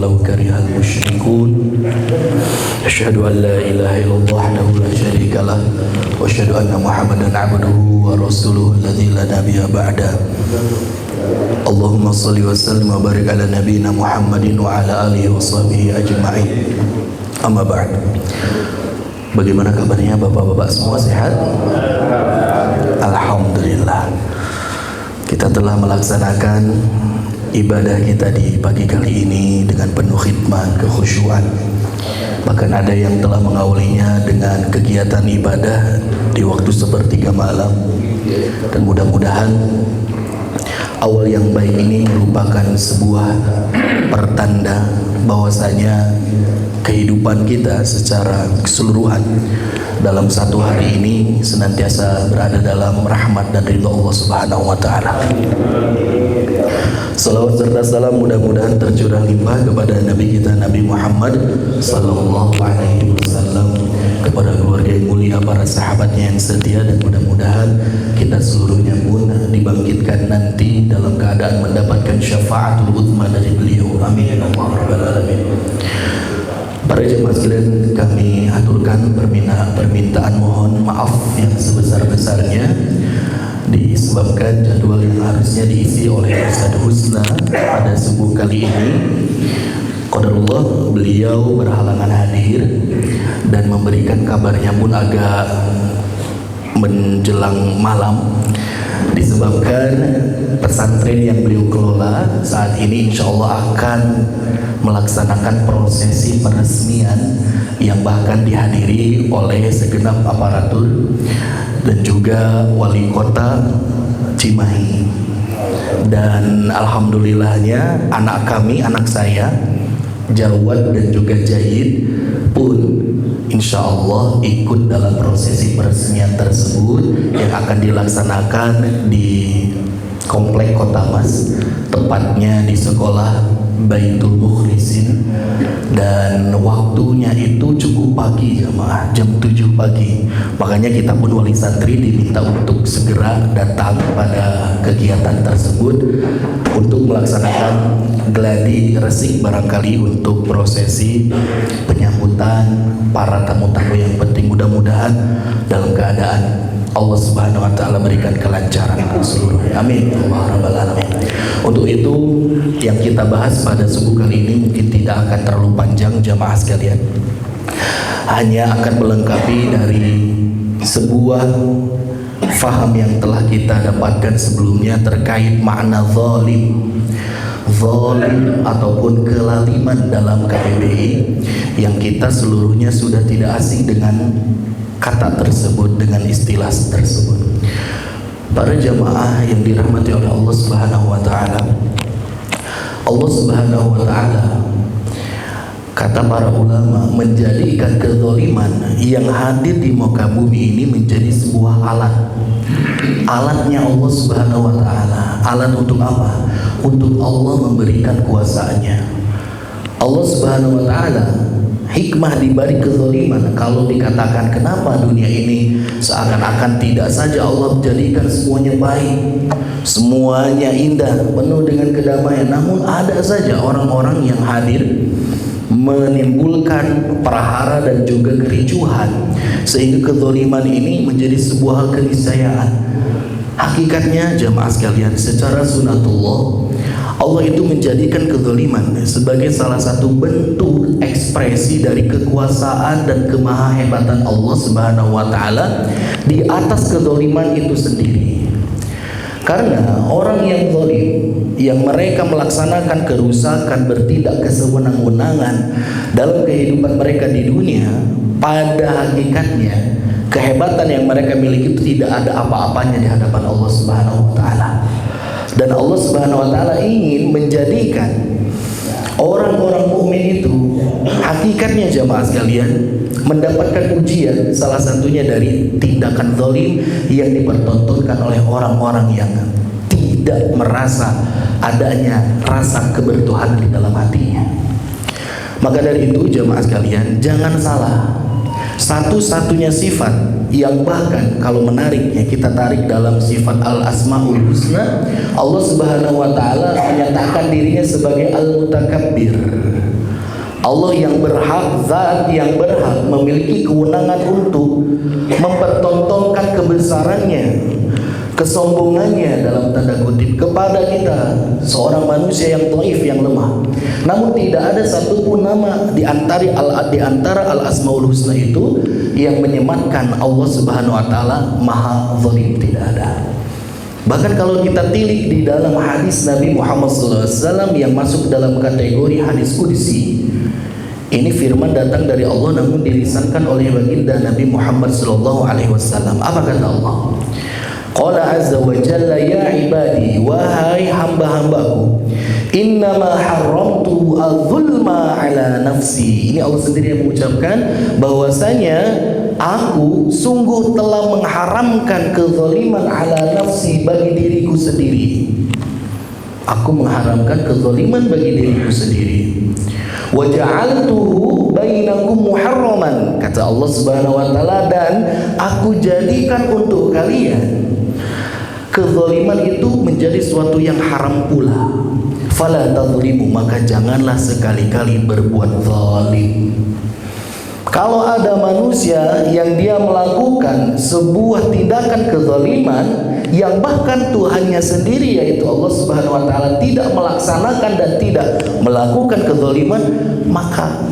walau karihal musyrikun. Asyhadu an la ilaha illallah wahdahu la syarika lah wa asyhadu anna Muhammadan abduhu wa rasuluhu alladzi la nabiyya ba'da. Allahumma shalli wa sallim wa barik ala nabiyyina Muhammadin wa ala alihi wa sahbihi ajma'in. Amma ba'd. Bagaimana kabarnya bapak-bapak semua, sehat? Alhamdulillah. Kita telah melaksanakan ibadah kita di pagi kali ini dengan penuh khidmat, kekhusyuan. Bahkan ada yang telah mengawalinya dengan kegiatan ibadah di waktu sepertiga malam. Dan mudah-mudahan awal yang baik ini merupakan sebuah pertanda bahwasanya kehidupan kita secara keseluruhan dalam satu hari ini senantiasa berada dalam rahmat dan ridha Allah Subhanahu wa taala. Salawat serta salam mudah-mudahan tercurah limpah kepada Nabi kita Nabi Muhammad sallallahu alaihi wasallam, kepada keluarga yang mulia, para sahabatnya yang setia, dan mudah-mudahan kita seluruhnya pun dibangkitkan nanti dalam keadaan mendapatkan syafaatul uzma dari beliau. Amin ya Allah rabbal alamin. Para jemaah sekalian, kami aturkan permintaan mohon maaf yang sebesar-besarnya disebabkan jadwal yang harusnya diisi oleh Ustaz Husna pada subuh kali ini, qadarullah beliau berhalangan hadir dan memberikan kabarnya pun agak menjelang malam, disebabkan pesantren yang beliau kelola saat ini insya Allah akan melaksanakan prosesi peresmian yang bahkan dihadiri oleh segenap aparatur dan juga wali kota Cimahi. Dan alhamdulillahnya anak kami, anak saya Jawad dan juga Jahid pun insya Allah ikut dalam prosesi peresmian tersebut yang akan dilaksanakan di Komplek Kota Mas, tepatnya di sekolah Baitul Mukhlisin, dan waktunya itu cukup pagi jemaah, jam 7 pagi. Makanya kita pun wali santri diminta untuk segera datang pada kegiatan tersebut untuk melaksanakan gladi resik barangkali untuk prosesi penyambutan para tamu-tamu yang penting. Mudah-mudahan dalam keadaan Allah Subhanahu wa taala berikan kelancaran seluruhnya. Amin Allah rabbal alamin. Untuk itu yang kita bahas pada subuh kali ini mungkin tidak akan terlalu panjang jamaah sekalian. Hanya akan melengkapi dari sebuah faham yang telah kita dapatkan sebelumnya terkait makna zalim. Zalim ataupun kelaliman dalam KBBI yang kita seluruhnya sudah tidak asing dengan kata tersebut, dengan istilah tersebut. Para jamaah yang dirahmati oleh Allah Subhanahu wa taala, Allah Subhanahu wa taala, kata para ulama, menjadikan kezaliman yang hadir di muka bumi ini menjadi sebuah alat. Alatnya Allah Subhanahu wa taala. Alat untuk apa? Untuk Allah memberikan kuasaannya. Allah Subhanahu wa taala, hikmah di balik kezaliman, kalau dikatakan kenapa dunia ini seakan-akan tidak saja Allah menjadikan semuanya baik, semuanya indah, penuh dengan kedamaian, namun ada saja orang-orang yang hadir menimbulkan prahara dan juga kericuhan, sehingga kezaliman ini menjadi sebuah hal keniscayaan. Hakikatnya jamaah sekalian, secara sunatullah Allah itu menjadikan kezaliman sebagai salah satu bentuk ekspresi dari kekuasaan dan kemahahebatan Allah Subhanahu wa taala di atas kezaliman itu sendiri. Karena orang yang zalim, yang mereka melaksanakan kerusakan, bertindak kesewenang-wenangan dalam kehidupan mereka di dunia, pada hakikatnya kehebatan yang mereka miliki itu tidak ada apa-apanya di hadapan Allah Subhanahu wa taala. Dan Allah Subhanahu wa taala ingin menjadikan orang-orang mukmin itu hakikatnya jamaah sekalian mendapatkan ujian, salah satunya dari tindakan zalim yang dipertontonkan oleh orang-orang yang tidak merasa adanya rasa kebertuhanan di dalam hatinya. Maka dari itu jamaah sekalian, jangan salah, satu-satunya sifat yang bahkan kalau menariknya kita tarik dalam sifat al-asmaul husna, Allah Subhanahu wa taala menyatakan dirinya sebagai al-mutakabbir. Allah yang berhak, zat yang berhak, memiliki kewenangan untuk mempertontonkan kebesarannya, kesombongannya dalam tanda kutip kepada kita, seorang manusia yang dhaif, yang lemah. Namun tidak ada satupun nama di antara al-asmaul husna itu yang menyematkan Allah Subhanahu wa taala maha zalim, tidak ada. Bahkan kalau kita tilik di dalam hadis Nabi Muhammad SAW yang masuk dalam kategori hadis qudsi, ini firman datang dari Allah namun dilisankan oleh baginda Nabi Muhammad SAW. Apa kata Allah? Qala azza wa jalla, ya ibadi, wahai hamba-hambaku, innama haramtu az-zulma ala nafsi. Ini Allah sendiri yang mengucapkan bahwasanya aku sungguh telah mengharamkan kezaliman ala nafsi bagi diriku sendiri. Aku mengharamkan kezaliman bagi diriku sendiri. Wa ja'altuhu bainakum muharraman, kata Allah Subhanahu wa taala, dan aku jadikan untuk kalian kezaliman itu menjadi suatu yang haram pula. Fala tadzlimu, maka janganlah sekali-kali berbuat zalim. Kalau ada manusia yang dia melakukan sebuah tindakan kezaliman yang bahkan Tuhannya sendiri yaitu Allah Subhanahu wa taala tidak melaksanakan dan tidak melakukan kezaliman, maka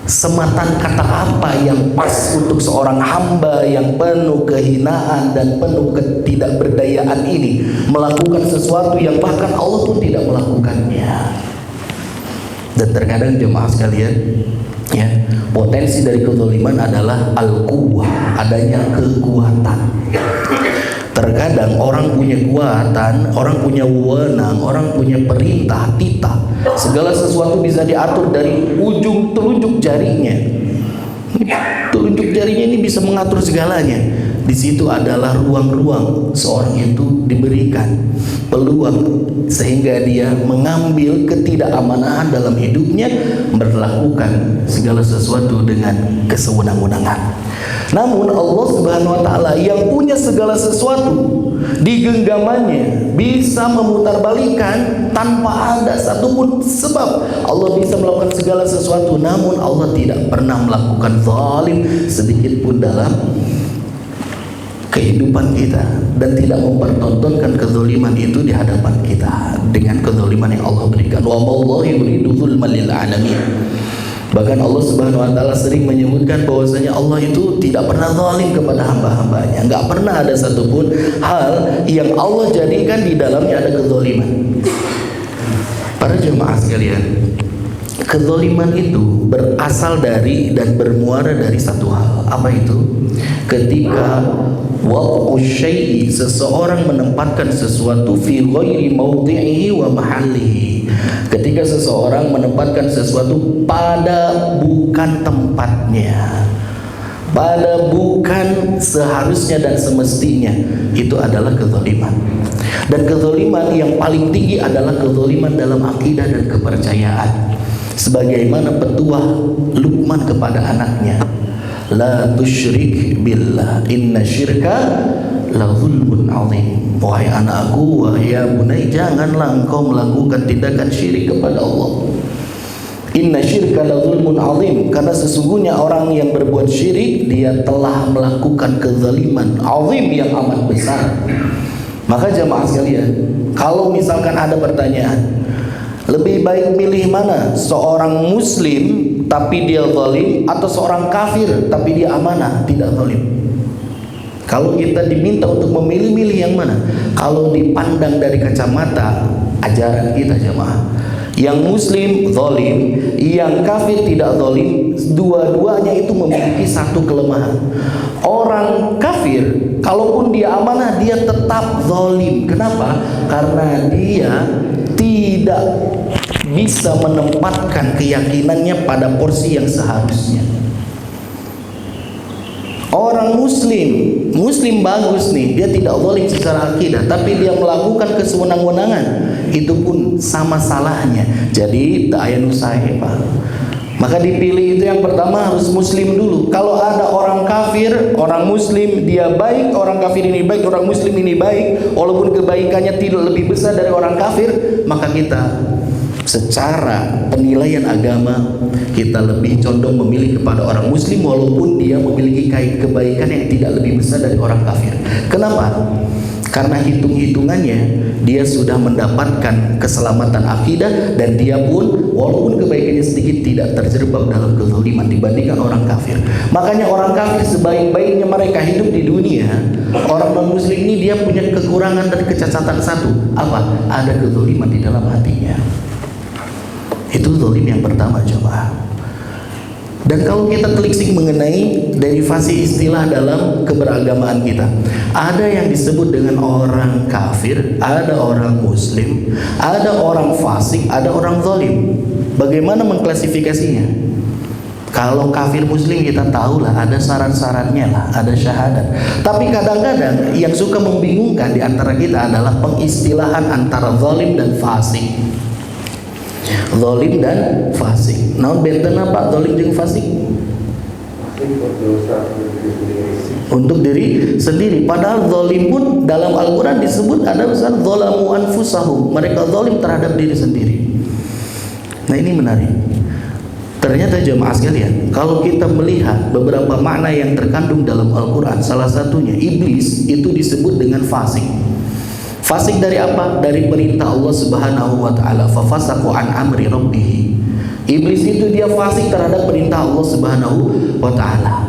sematan kata apa yang pas untuk seorang hamba yang penuh kehinaan dan penuh ketidakberdayaan ini melakukan sesuatu yang bahkan Allah pun tidak melakukannya. Dan terkadang jemaah sekalian, ya, potensi dari kezaliman adalah al-quwwah, adanya kekuatan. Terkadang orang punya kekuatan, orang punya wewenang, orang punya perintah, titah, segala sesuatu bisa diatur dari ujung telunjuk jarinya. Telunjuk jarinya ini bisa mengatur segalanya. Di situ adalah ruang-ruang seorang itu diberikan peluang sehingga dia mengambil ketidakamanan dalam hidupnya, melakukan segala sesuatu dengan kesewenang-wenangan. Namun Allah Subhanahu wa taala yang punya segala sesuatu di genggamannya bisa memutarbalikkan tanpa ada satupun sebab. Allah bisa melakukan segala sesuatu, namun Allah tidak pernah melakukan zalim sedikit pun dalam kehidupan kita, dan tidak mempertontonkan kezaliman itu di hadapan kita dengan kezaliman yang Allah berikan. Wa wallahu yuridu dzulman lil alamin. Bahkan Allah Subhanahu wa taala sering menyebutkan bahwasanya Allah itu tidak pernah zalim kepada hamba-hambanya. Enggak pernah ada satupun hal yang Allah jadikan di dalamnya ada kezaliman. Para jemaah sekalian, kezaliman itu berasal dari dan bermuara dari satu hal. Apa itu? Ketika waqa'u syai'i, seseorang menempatkan sesuatu fi ghairi mawdi'ihi wa mahallihi. Ketika seseorang menempatkan sesuatu pada bukan tempatnya, pada bukan seharusnya dan semestinya, itu adalah kezaliman. Dan kezaliman yang paling tinggi adalah kezaliman dalam akidah dan kepercayaan. Sebagaimana petuah Luqman kepada anaknya, la tusyrik billah inna syirka la zulmun azim. Wahai anakku, wahai bunai, janganlah engkau melakukan tindakan syirik kepada Allah. Inna syirka la zulmun azim, karena sesungguhnya orang yang berbuat syirik dia telah melakukan kezaliman azim yang amat besar. Maka jemaah sekalian, kalau misalkan ada pertanyaan, lebih baik milih mana? Seorang muslim tapi dia zalim, atau seorang kafir tapi dia amanah, tidak zalim? Kalau kita diminta untuk memilih-milih yang mana? Kalau dipandang dari kacamata ajaran kita jemaah, yang muslim zalim, yang kafir tidak zalim, dua-duanya itu memiliki satu kelemahan. Orang kafir kalaupun dia amanah dia tetap zalim. Kenapa? Karena dia tidak bisa menempatkan keyakinannya pada porsi yang seharusnya. Orang muslim bagus nih, dia tidak zalim secara akidah, tapi dia melakukan kesewenang-wenangan, itu pun sama salahnya. Jadi ta'ayanu sahibah. Maka dipilih itu yang pertama harus muslim dulu. Kalau ada orang kafir, orang muslim dia baik, orang kafir ini baik, orang muslim ini baik, walaupun kebaikannya tidak lebih besar dari orang kafir, maka kita secara penilaian agama kita lebih condong memilih kepada orang muslim walaupun dia memiliki kebaikan yang tidak lebih besar dari orang kafir. Kenapa? Karena hitung-hitungannya dia sudah mendapatkan keselamatan akidah dan dia pun walaupun kebaikannya sedikit tidak terjerembab dalam kezaliman dibandingkan orang kafir. Makanya orang kafir sebaik-baiknya mereka hidup di dunia, orang non-muslim ini dia punya kekurangan dan kecacatan satu. Apa? Ada kezaliman di dalam hatinya. Itu zalim yang pertama, jemaah. Dan kalau kita telisik mengenai derivasi istilah dalam keberagamaan kita, ada yang disebut dengan orang kafir, ada orang muslim, ada orang fasik, ada orang zalim. Bagaimana mengklasifikasinya? Kalau kafir muslim kita tahulah ada syarat-syaratnya lah, ada syahadat. Tapi kadang-kadang yang suka membingungkan di antara kita adalah pengistilahan antara zalim dan fasik. Zalim dan fasik. Naon benten apa zalim jeung fasik? Untuk diri sendiri. Padahal zalim pun dalam Al-Quran disebut ada besar zalamu anfusahum. Mereka zalim terhadap diri sendiri. Nah ini menarik. Ternyata jemaah sekalian, kalau kita melihat beberapa makna yang terkandung dalam Al-Quran, salah satunya iblis itu disebut dengan fasik. Fasik dari apa? Dari perintah Allah Subhanahu wa taala. Fafasaku an amri rabbih. Iblis itu dia fasik terhadap perintah Allah Subhanahu wa taala.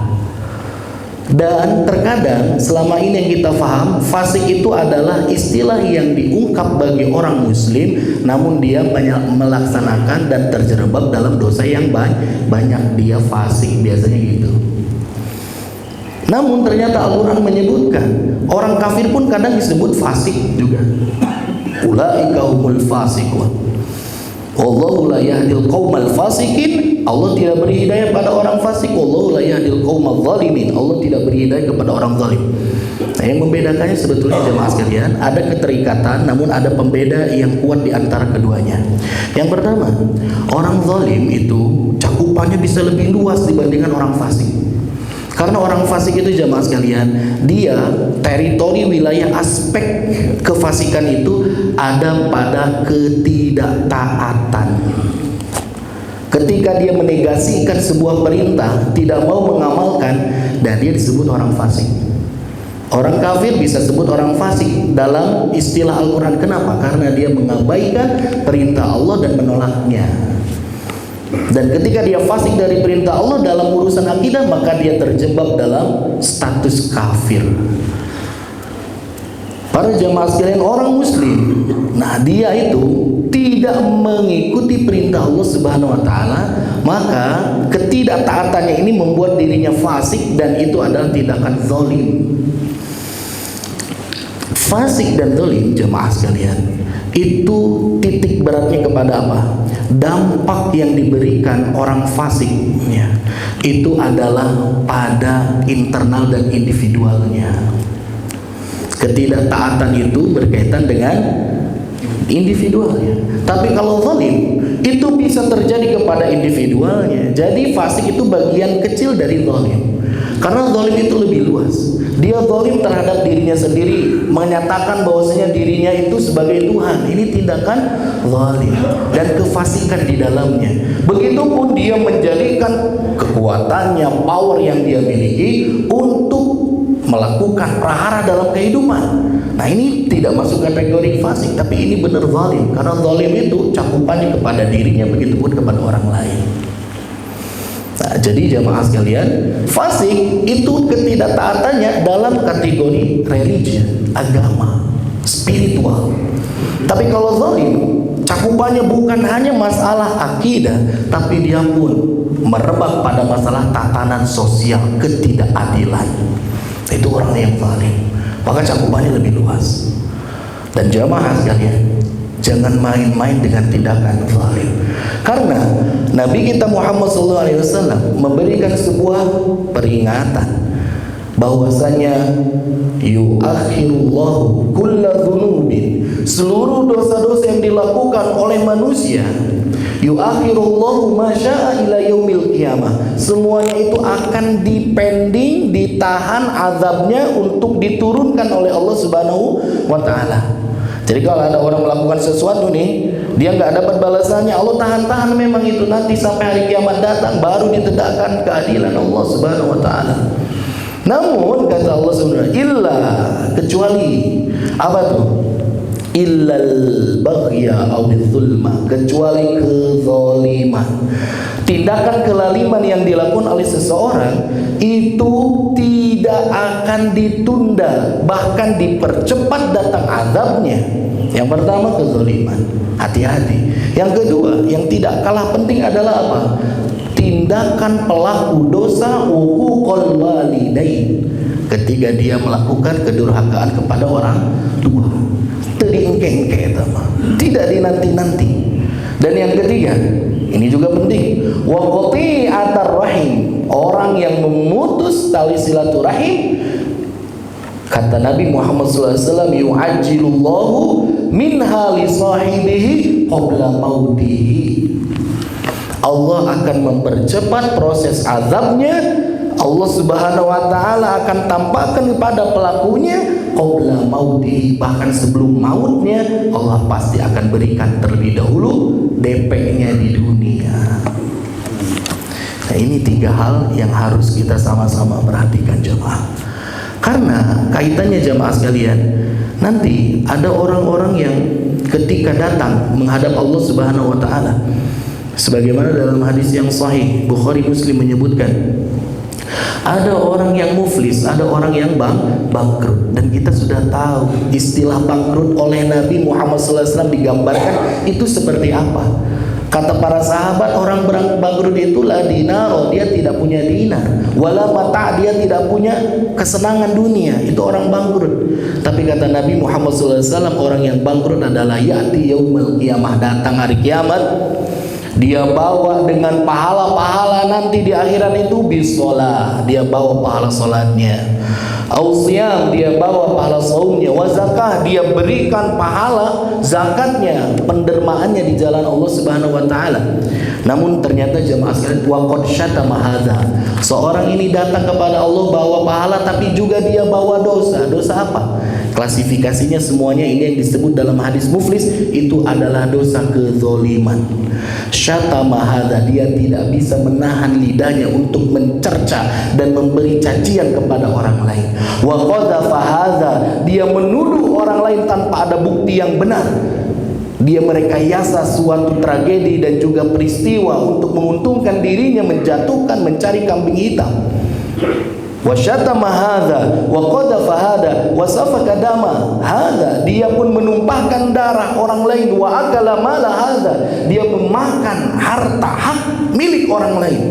Dan terkadang selama ini yang kita paham, fasik itu adalah istilah yang diungkap bagi orang muslim namun dia melaksanakan dan terjerembab dalam dosa yang banyak. Dia fasik biasanya gitu. Namun ternyata Al-Quran menyebutkan orang kafir pun kadang disebut fasik juga. Ulaika humul fasikun. Wallahu la yahdil qaumal fasikin. Allah tidak beri hidayah pada orang fasik. Wallahu la yahdil qaumal zalimin. Allah tidak beri hidayah kepada orang zalim. Nah, yang membedakannya sebetulnya jemaah sekalian, ada keterikatan namun ada pembeda yang kuat di antara keduanya. Yang pertama, orang zalim itu cakupannya bisa lebih luas dibandingkan orang fasik. Karena orang fasik itu jamaah sekalian, dia teritori wilayah aspek kefasikan itu ada pada ketidaktaatan. Ketika dia menegasikan sebuah perintah, tidak mau mengamalkan, dan dia disebut orang fasik. Orang kafir bisa sebut orang fasik dalam istilah Al-Quran. Kenapa? Karena dia mengabaikan perintah Allah dan menolaknya. Dan ketika dia fasik dari perintah Allah dalam urusan akidah, maka dia terjebak dalam status kafir. Para jamaah sekalian, orang muslim, nah dia itu tidak mengikuti perintah Allah Subhanahu wa taala, maka ketidaktaatannya ini membuat dirinya fasik dan itu adalah tindakan zalim. Fasik dan zalim jamaah sekalian, itu titik beratnya kepada apa? Dampak yang diberikan orang fasik ya, itu adalah pada internal dan individualnya. Ketidaktaatan itu berkaitan dengan individualnya. Tapi kalau zalim itu bisa terjadi kepada individualnya. Jadi fasik itu bagian kecil dari zalim. Karena zalim itu lebih luas. Dia zalim terhadap dirinya sendiri, menyatakan bahwasanya dirinya itu sebagai Tuhan. Ini tindakan zalim dan kefasikan di dalamnya. Begitupun dia menjadikan kekuatannya, power yang dia miliki untuk melakukan prahara dalam kehidupan. Nah ini tidak masuk kategori fasik, tapi ini benar zalim. Karena zalim itu cakupannya kepada dirinya, begitupun kepada orang lain. Nah, jadi jamaah sekalian, fasik itu ketidaktaatannya dalam kategori religion, agama, spiritual. Tapi kalau zalim, cakupannya bukan hanya masalah akidah, tapi dia pun merebak pada masalah tatanan sosial, ketidakadilan. Itu orang yang zalim. Maka cakupannya lebih luas. Dan jamaah sekalian, jangan main-main dengan tindakan zalim. Karena Nabi kita Muhammad SAW memberikan sebuah peringatan bahwasanya yuakhirullahu kulla dzunubin, seluruh dosa-dosa yang dilakukan oleh manusia, yuakhirullahu ma syaa ila yaumil qiyamah, semuanya itu akan dipending, ditahan azabnya untuk diturunkan oleh Allah Subhanahu wa taala. Jadi kalau ada orang melakukan sesuatu nih, dia nggak dapat balasannya, Allah tahan-tahan memang itu, nanti sampai hari kiamat datang baru ditegakkan keadilan Allah Subhanahu wa taala. Namun kata Allah Subhanahu, illa, kecuali apa tuh? Illal baghya aw dzulma, kecuali kezaliman. Tindakan kelaliman yang dilakukan oleh seseorang itu tidak akan ditunda, bahkan dipercepat datang azabnya. Yang pertama kezaliman, hati-hati. Yang kedua, yang tidak kalah penting adalah apa? Tindakan pelaku dosa uququl walidain, ketika dia melakukan kedurhakaan kepada orang tua. Terdiengke-engke, tidak dinanti-nanti. Dan yang ketiga, ini juga penting, wa qati'atar rahim, orang yang memutus tali silaturahim. Kata Nabi Muhammad SAW, yu'ajjilullahu minha li sahibihi qabla mautihi. Allah akan mempercepat proses azabnya. Allah Subhanahu wa taala akan tampakkan kepada pelakunya qabla mautihi, bahkan sebelum mautnya Allah pasti akan berikan terlebih dahulu DP-nya di dunia. Nah, ini 3 hal yang harus kita sama-sama perhatikan jemaah. Karena kaitannya jemaah sekalian, nanti ada orang-orang yang ketika datang menghadap Allah Subhanahu wa taala, sebagaimana dalam hadis yang sahih Bukhari Muslim menyebutkan, ada orang yang muflis, ada orang yang bangkrut. Dan kita sudah tahu istilah bangkrut oleh Nabi Muhammad SAW digambarkan itu seperti apa. Kata para sahabat, orang bangkrut itulah dinaro, dia tidak punya dinar, wala mata, dia tidak punya kesenangan dunia, itu orang bangkrut. Tapi kata Nabi Muhammad SAW, orang yang bangkrut adalah ya'ti yaumul qiyamah, datang hari kiamat, dia bawa dengan pahala-pahala nanti di akhirat itu bisolah, dia bawa pahala solatnya, ausiam, dia bawa pahala saumnya, wazakah, dia berikan pahala zakatnya, pendermaannya di jalan Allah Subhanahu wa taala. Namun ternyata jemaah sekalian, waqad syatama hadza, seorang ini datang kepada Allah bawa pahala tapi juga dia bawa dosa. Dosa apa? Klasifikasinya semuanya ini yang disebut dalam hadis muflis, itu adalah dosa kezaliman. Syatama hadza, dia tidak bisa menahan lidahnya untuk mencerca dan memberi cacian kepada orang lain. Wa qadhafa hadza, dia menuduh orang lain tanpa ada bukti yang benar. Dia merekayasa suatu tragedi dan juga peristiwa untuk menguntungkan dirinya, menjatuhkan, mencari kambing hitam. Wa syatama hadza wa qadhafa hadza wa safaka dama hadza, dia pun menumpahkan darah orang lain. Wa akala mala hadza, dia memakan harta hak milik orang lain.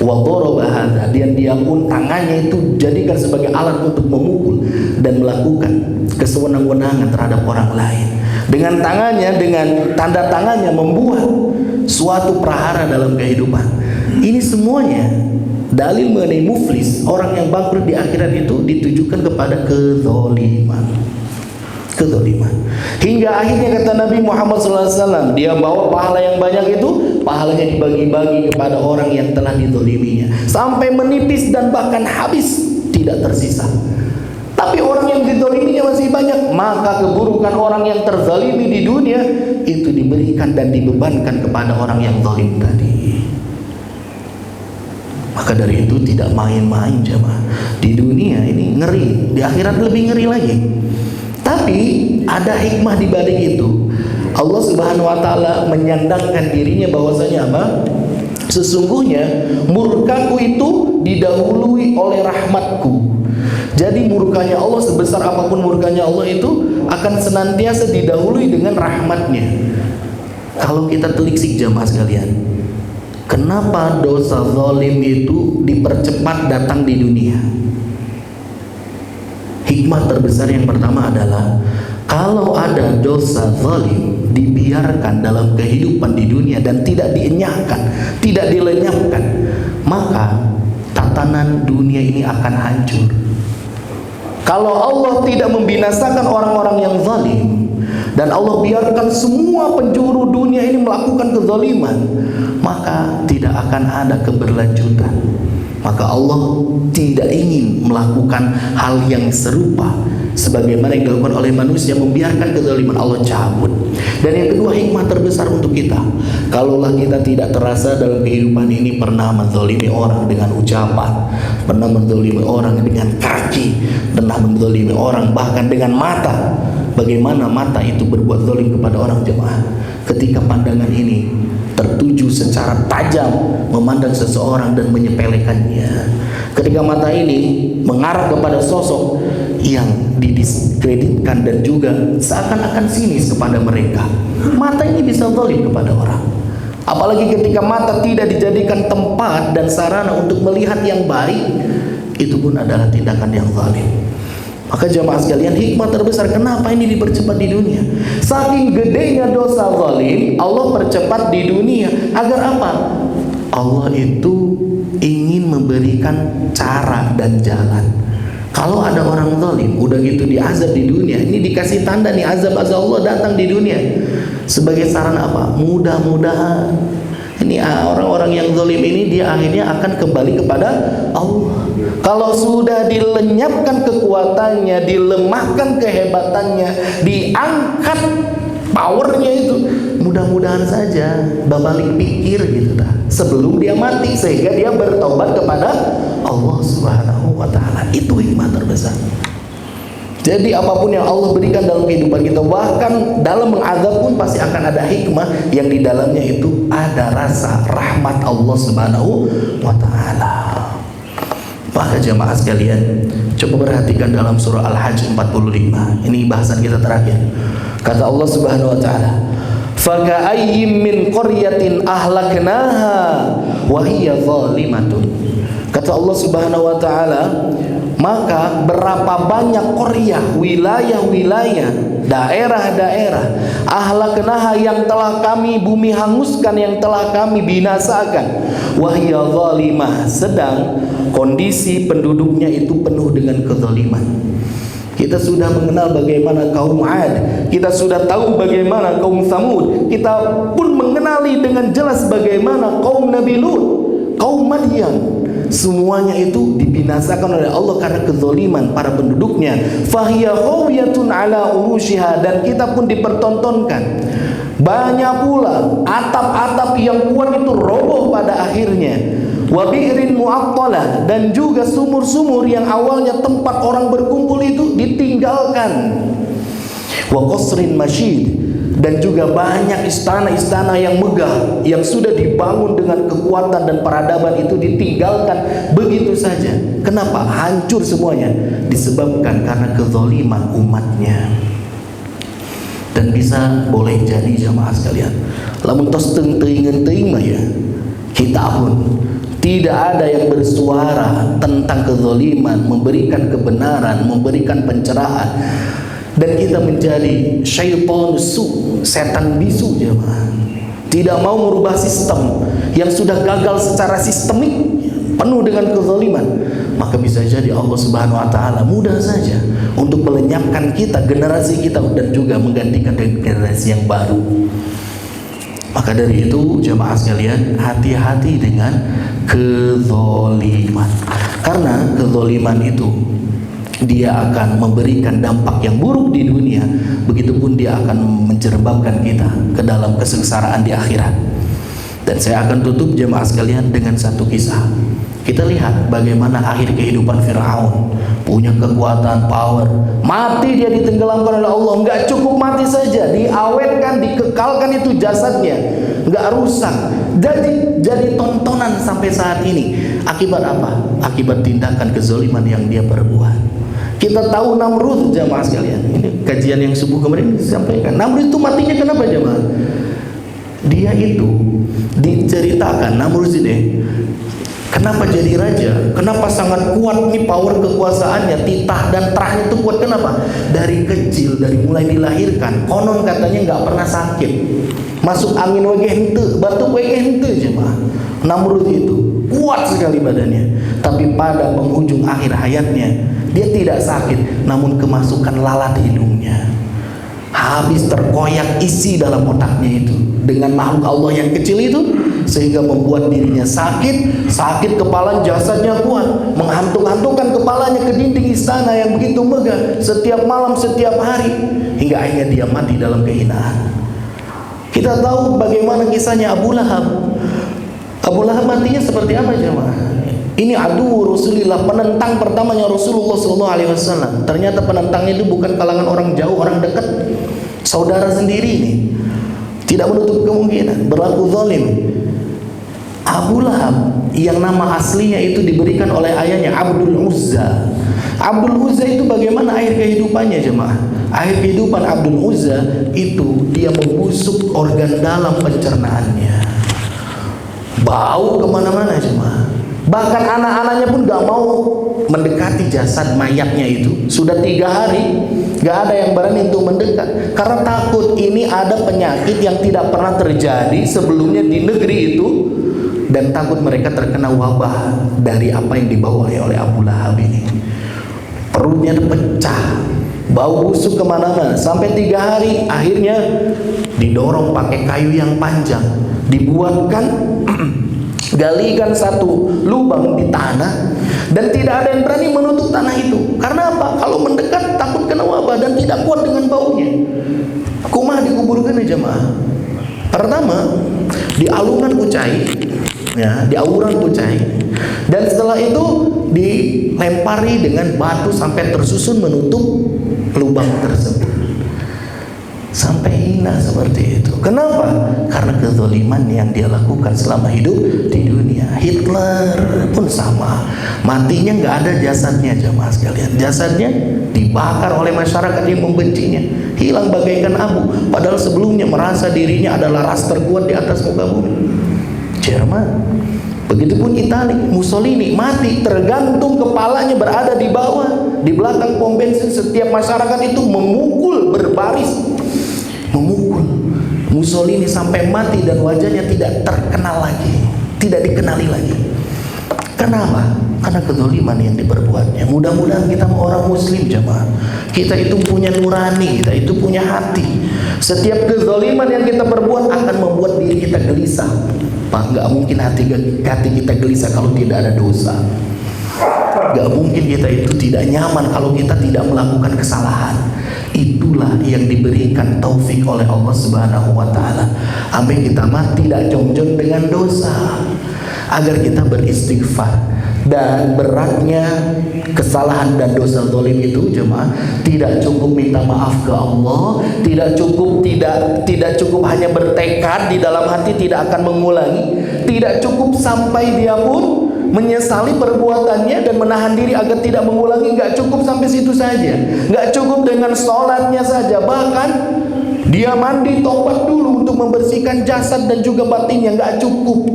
Wa daraba hadza, dan dia pun tangannya itu jadikan sebagai alat untuk memukul dan melakukan kesewenang-wenangan terhadap orang lain. Dengan tangannya, dengan tanda tangannya membuat suatu prahara dalam kehidupan. Ini semuanya dalil mengenai muflis, orang yang bangkrut di akhirat itu ditujukan kepada kezaliman. Kezaliman. Hingga akhirnya kata Nabi Muhammad SAW, dia bawa pahala yang banyak itu, pahalanya dibagi-bagi kepada orang yang telah dizaliminya, sampai menipis dan bahkan habis, tidak tersisa. Tapi orang yang dizaliminya masih banyak, maka keburukan orang yang terzalimi di dunia itu diberikan dan dibebankan kepada orang yang zalim tadi. Maka dari itu tidak main-main jemaah. Di dunia ini ngeri, di akhirat lebih ngeri lagi. Tapi ada hikmah di balik itu. Allah Subhanahu wa taala menyandangkan dirinya bahwasanya apa? Sesungguhnya murkaku itu didahului oleh rahmatku. Jadi murkanya Allah, sebesar apapun murkanya Allah itu akan senantiasa didahului dengan rahmatnya. Kalau kita telisik jamaah sekalian, kenapa dosa zalim itu dipercepat datang di dunia? Hikmah terbesar yang pertama adalah, kalau ada dosa zalim dibiarkan dalam kehidupan di dunia dan tidak dienyahkan, tidak dilenyapkan, maka tatanan dunia ini akan hancur. Kalau Allah tidak membinasakan orang-orang yang zalim dan Allah biarkan semua penjuru dunia ini melakukan kezaliman, maka tidak akan ada keberlanjutan. Maka Allah tidak ingin melakukan hal yang serupa sebagaimana yang dilakukan oleh manusia, membiarkan kezaliman. Allah cabut. Dan yang kedua, hikmah terbesar untuk kita, kalaulah kita tidak terasa dalam kehidupan ini pernah menzalimi orang dengan ucapan, pernah menzalimi orang dengan kaki, pernah menzalimi orang bahkan dengan mata. Bagaimana mata itu berbuat zalim kepada orang, jemaah? Ketika pandangan ini tertuju secara tajam memandang seseorang dan menyepelekannya, ketika mata ini mengarah kepada sosok yang didiskreditkan dan juga seakan-akan sinis kepada mereka, mata ini bisa zalim kepada orang. Apalagi ketika mata tidak dijadikan tempat dan sarana untuk melihat yang baik, itu pun adalah tindakan yang zalim. Maka jemaah sekalian, hikmah terbesar kenapa ini dipercepat di dunia. Saking gedenya dosa zalim, Allah percepat di dunia. Agar apa? Allah itu ingin memberikan cara dan jalan. Kalau ada orang zalim, udah gitu diazab di dunia, ini dikasih tanda nih, azab-azab Allah datang di dunia. Sebagai sarana apa? Mudah-mudahan ini orang-orang yang zalim ini dia akhirnya akan kembali kepada Allah. Kalau sudah dilenyapkan kekuatannya, dilemahkan kehebatannya, diangkat powernya itu, mudah-mudahan saja berbalik pikir gitu dah sebelum dia mati, sehingga dia bertobat kepada Allah Subhanahu wa taala. Itu hikmah terbesar. Jadi apapun yang Allah berikan dalam kehidupan kita, bahkan dalam mengazab pun pasti akan ada hikmah yang di dalamnya itu ada rasa rahmat Allah Subhanahu wa taala. Maka jemaah sekalian, coba perhatikan dalam surah Al-Hajj 45. Ini bahasan kita terakhir. Kata Allah Subhanahu wa taala, "Faka'ayyim min qaryatin ahlaknaha wa hiya zalimatun." Kata Allah Subhanahu wa taala, maka berapa banyak qaryah, wilayah-wilayah, daerah-daerah, ahlaknaha yang telah kami bumi hanguskan, yang telah kami binasakan, wa hiya zalimah, sedang kondisi penduduknya itu penuh dengan kezaliman. Kita sudah mengenal bagaimana kaum Ad, kita sudah tahu bagaimana kaum Samud, kita pun mengenali dengan jelas bagaimana kaum Nabi Lut, kaum Madian. Semuanya itu dibinasakan oleh Allah karena kezaliman para penduduknya. Fahiya khawiyatun ala urushiha, dan kita pun dipertontonkan banyak pula atap-atap yang kuat itu roboh pada akhirnya. Wa bi'rin mu'attalah, dan juga sumur-sumur yang awalnya tempat orang berkumpul itu ditinggalkan. Wa qasrin masyid, dan juga banyak istana-istana yang megah yang sudah dibangun dengan kekuatan dan peradaban itu ditinggalkan begitu saja. Kenapa? Hancur semuanya, disebabkan karena kezaliman umatnya. Dan bisa boleh jadi jamaah sekalian, lamun tos teuing ya, kita pun tidak ada yang bersuara tentang kezaliman, memberikan kebenaran, memberikan pencerahan, dan kita menjadi syaitan su, setan bisu jemaah. Tidak mau merubah sistem yang sudah gagal secara sistemik, penuh dengan kezaliman, maka bisa jadi Allah Subhanahu wa taala mudah saja untuk melenyapkan kita, generasi kita, dan juga menggantikan generasi yang baru. Maka dari itu jemaah sekalian, hati-hati dengan kezaliman, karena kezaliman itu dia akan memberikan dampak yang buruk di dunia, begitupun dia akan menjerebabkan kita ke dalam kesengsaraan di akhirat. Dan saya akan tutup jemaah sekalian dengan satu kisah. Kita lihat bagaimana akhir kehidupan Fir'aun, punya kekuatan, power, mati dia ditenggelamkan oleh Allah. Enggak cukup mati saja, diawetkan, dikekalkan itu jasadnya, enggak rusak, jadi tontonan sampai saat ini. Akibat apa? Akibat tindakan kezaliman yang dia perbuat. Kita tahu Namrud jamaah sekalian, ini kajian yang subuh kemarin disampaikan. Namrud itu matinya kenapa jamaah? Dia itu diceritakan, Namrud ini kenapa jadi raja, kenapa sangat kuat nih power kekuasaannya, titah dan terahnya itu kuat. Kenapa? Dari kecil, dari mulai dilahirkan, konon katanya nggak pernah sakit, masuk angin wege hente, batuk wege hente jemaah. Namrud itu kuat sekali badannya, tapi pada penghujung akhir hayatnya dia tidak sakit, namun kemasukan lalat hidungnya, habis terkoyak isi dalam otaknya itu dengan makhluk Allah yang kecil itu, sehingga membuat dirinya sakit kepala, jasadnya kuat, menghantuk-hantukkan kepalanya ke dinding istana yang begitu megah setiap malam, setiap hari, hingga akhirnya dia mati dalam kehinaan. Kita tahu bagaimana kisahnya Abu Lahab. Abu Lahab matinya seperti apa jemaah? Ini adu Rasulullah, penentang pertamanya Rasulullah SAW. Ternyata penentangnya itu bukan kalangan orang jauh, orang dekat, saudara sendiri ini. Tidak menutup kemungkinan berlaku zalim. Abu Lahab yang nama aslinya itu diberikan oleh ayahnya Abdul Uzza. Abdul Uzza itu bagaimana akhir kehidupannya jemaah? Akhir kehidupan Abdul Uzza itu dia membusuk organ dalam pencernaannya, bau kemana-mana jemaah. Bahkan anak-anaknya pun gak mau mendekati jasad mayatnya itu. Sudah 3 hari gak ada yang berani untuk mendekat, karena takut ini ada penyakit yang tidak pernah terjadi sebelumnya di negeri itu, dan takut mereka terkena wabah dari apa yang dibawa oleh Abu Lahab ini. Perutnya pecah, bau busuk kemana-mana. Sampai 3 hari akhirnya didorong pakai kayu yang panjang, dibuatkan galikan satu lubang di tanah, dan tidak ada yang berani menutup tanah itu. Karena apa? Kalau mendekat takut kena wabah dan tidak kuat dengan baunya. Kumaha dikuburkan ya jemaah? Pertama di alungan Kucai, ya, di auran Kucai, dan setelah itu dilempari dengan batu sampai tersusun menutup lubang tersebut. Sampai hina seperti itu. Kenapa? Karena kezaliman yang dia lakukan selama hidup di dunia. Hitler pun sama. Matinya nggak ada jasadnya jemaah sekalian. Jasadnya dibakar oleh masyarakat yang membencinya. Hilang bagaikan abu. Padahal sebelumnya merasa dirinya adalah ras terkuat di atas muka bumi. Jerman. Begitupun Italia. Mussolini mati tergantung kepalanya berada di bawah, di belakang pom bensin. Setiap masyarakat itu memukul berbaris, memukul Mussolini sampai mati dan wajahnya tidak terkenal lagi, tidak dikenali lagi. Kenapa? Karena kezaliman yang diperbuatnya. Mudah-mudahan kita orang muslim jemaah, kita itu punya nurani, kita itu punya hati. Setiap kezaliman yang kita perbuat akan membuat diri kita gelisah. Pak, nggak mungkin hati kita gelisah kalau tidak ada dosa. Gak mungkin kita itu tidak nyaman kalau kita tidak melakukan kesalahan. Itulah yang diberikan taufik oleh Allah Subhanahu wa Ta'ala, sampai kita mati tidak jonjon dengan dosa, agar kita beristighfar. Dan beratnya kesalahan dan dosa zalim itu jemaah, tidak cukup minta maaf ke Allah, tidak cukup hanya bertekad di dalam hati tidak akan mengulangi, tidak cukup sampai dia pun menyesali perbuatannya dan menahan diri agar tidak mengulangi. Nggak cukup sampai situ saja, nggak cukup dengan sholatnya saja, bahkan dia mandi tobat dulu untuk membersihkan jasad dan juga batinnya. Nggak cukup.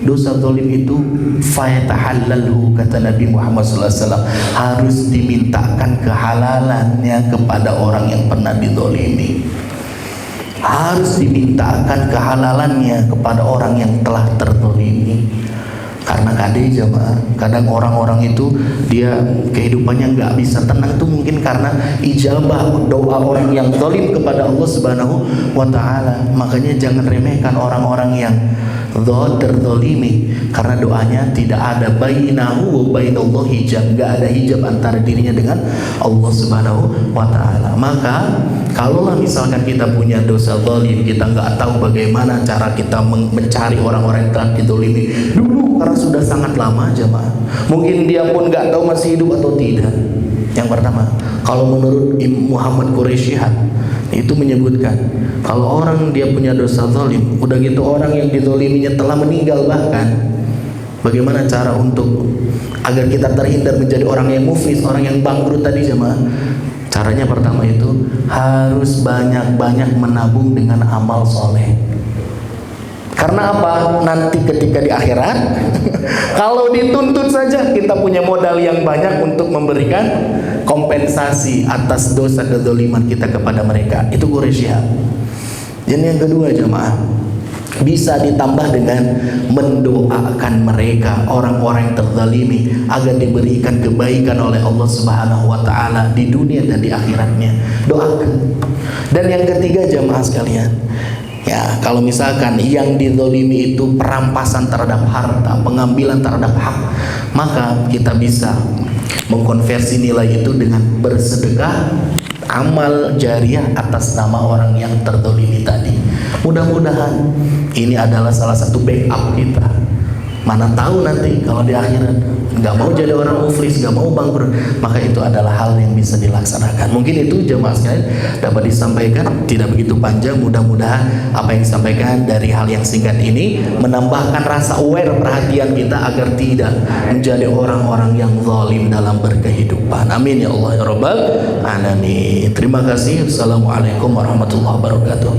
Dosa zalim itu fayatahallalhu, kata Nabi Muhammad SAW, harus dimintakan kehalalannya kepada orang yang pernah dizalimi. Harus dimintakan kehalalannya kepada orang yang telah terzalimi. Karena kadang orang-orang itu dia kehidupannya nggak bisa tenang, itu mungkin karena ijabah doa orang yang zalim kepada Allah Subhanahu wa Ta'ala. Makanya jangan remehkan orang-orang yang terzalimi, karena doanya tidak ada bainahu wa bainallah hijab, nggak ada hijab antara dirinya dengan Allah Subhanahu wa Ta'ala. Maka kalaulah misalkan kita punya dosa zalim, kita nggak tahu bagaimana cara kita mencari orang-orang yang telah dizalimi dulu, karena sudah sangat lama jemaah. Mungkin dia pun nggak tahu masih hidup atau tidak. Yang pertama, kalau menurut Muhammad Quraisyihan itu menyebutkan, kalau orang dia punya dosa zalim, udah gitu orang yang dizaliminya telah meninggal bahkan, bagaimana cara untuk agar kita terhindar menjadi orang yang muflis, orang yang bangkrut tadi jemaah? Caranya pertama itu harus banyak-banyak menabung dengan amal soleh. Karena apa? Nanti ketika di akhirat kalau dituntut saja, kita punya modal yang banyak untuk memberikan kompensasi atas dosa kezaliman kita kepada mereka. Itu Quraisy. Dan yang kedua jemaah, bisa ditambah dengan mendoakan mereka, orang-orang yang terzalimi, agar diberikan kebaikan oleh Allah Subhanahu wa Ta'ala di dunia dan di akhiratnya. Doakan. Dan yang ketiga jemaah sekalian, ya, kalau misalkan yang dizalimi itu perampasan terhadap harta, pengambilan terhadap hak, maka kita bisa mengkonversi nilai itu dengan bersedekah, amal jariah atas nama orang yang terzalimi tadi. Mudah-mudahan ini adalah salah satu backup kita. Mana tahu nanti kalau di akhirat nggak mau jadi orang muflis, nggak mau bangkrut, maka itu adalah hal yang bisa dilaksanakan. Mungkin itu jemaah sekalian dapat disampaikan, tidak begitu panjang. Mudah-mudahan apa yang disampaikan dari hal yang singkat ini menambahkan rasa aware, perhatian kita agar tidak menjadi orang-orang yang zalim dalam berkehidupan. Amin ya Allah ya Rabbal alamin. Terima kasih. Assalamualaikum warahmatullahi wabarakatuh.